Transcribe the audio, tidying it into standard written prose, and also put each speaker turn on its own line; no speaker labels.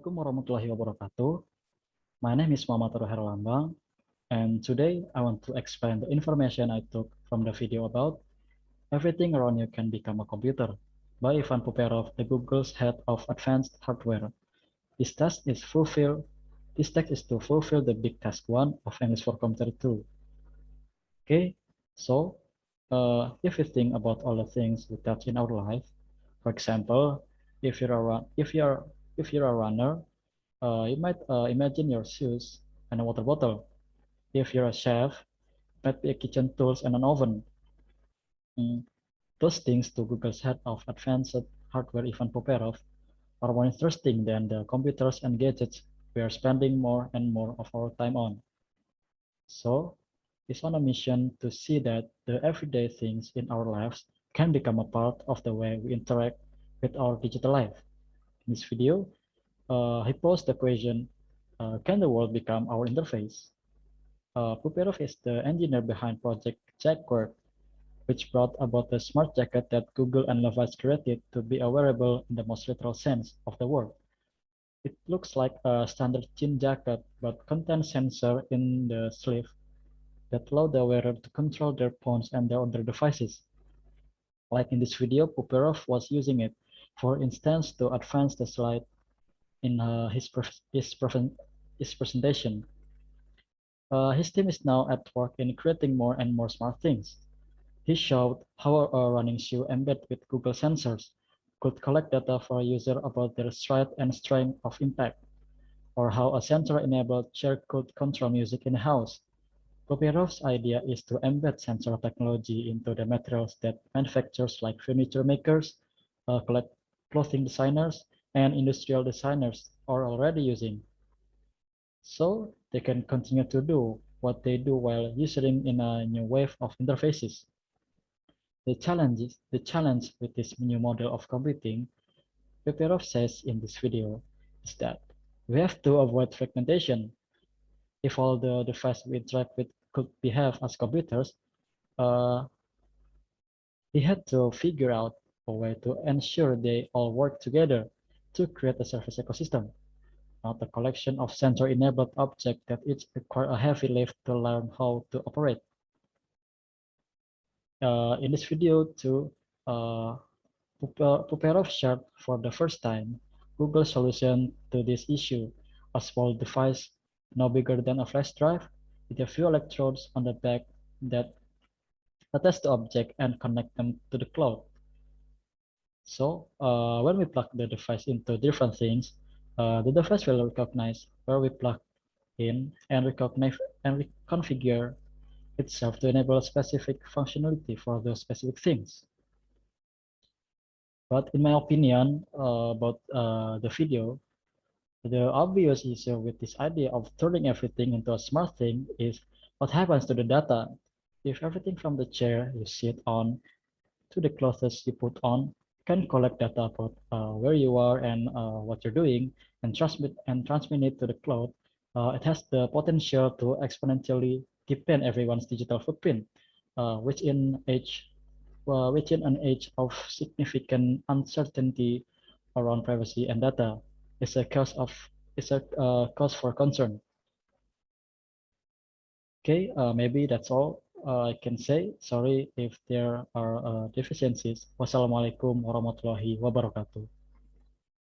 Assalamualaikum warahmatullahi wabarakatuh. My name is Muhammad Herlambang, and today I want to explain the information I took from the video about Everything Around You Can Become a Computer by Ivan Poupyrev, the Google's head of advanced hardware. This text is to fulfill the big task 1 of English for Computer 2. Okay, so if you think about all the things we touch in our life, for example, if you're a runner, you might imagine your shoes and a water bottle. If you're a chef, it might be a kitchen tools and an oven. Those things to Google's head of advanced hardware, Ivan Poupyrev, are more interesting than the computers and gadgets we are spending more and more of our time on. So, he's on a mission to see that the everyday things in our lives can become a part of the way we interact with our digital life. In this video, he posed the question, can the world become our interface? Poupyrev is the engineer behind Project Jacquard, which brought about the smart jacket that Google and Levi's created to be a wearable in the most literal sense of the word. It looks like a standard jean jacket, but contains sensors in the sleeve that allow the wearer to control their phones and their other devices. Like in this video, Poupyrev was using it, for instance, to advance the slide in his presentation. His team is now at work in creating more and more smart things. He showed how a running shoe embedded with Google sensors could collect data for a user about their stride and strength of impact, or how a sensor-enabled chair could control music in a house. Poupyrev's idea is to embed sensor technology into the materials that manufacturers like furniture makers, clothing designers, and industrial designers are already using, so they can continue to do what they do while ushering in a new wave of interfaces. The challenge with this new model of computing, Poupyrev says in this video, is that we have to avoid fragmentation. If all the devices we interact with could behave as computers, he had to figure out a way to ensure they all work together to create a service ecosystem, not a collection of sensor-enabled objects that each require a heavy lift to learn how to operate. In this video too, Poupyrev shared for the first time Google's solution to this issue, a small device no bigger than a flash drive with a few electrodes on the back that attach the object and connect them to the cloud. So when we plug the device into different things, the device will recognize where we plug in and reconfigure itself to enable specific functionality for those specific things. But in my opinion about the video, the obvious issue with this idea of turning everything into a smart thing is what happens to the data. If everything from the chair you sit on to the clothes you put on can collect data about where you are and what you're doing and transmit it to the cloud, it has the potential to exponentially deepen everyone's digital footprint, which in an age of significant uncertainty around privacy and data is a cause for concern. Okay, maybe that's all I can say. Sorry if there are deficiencies. Wassalamualaikum warahmatullahi wabarakatuh.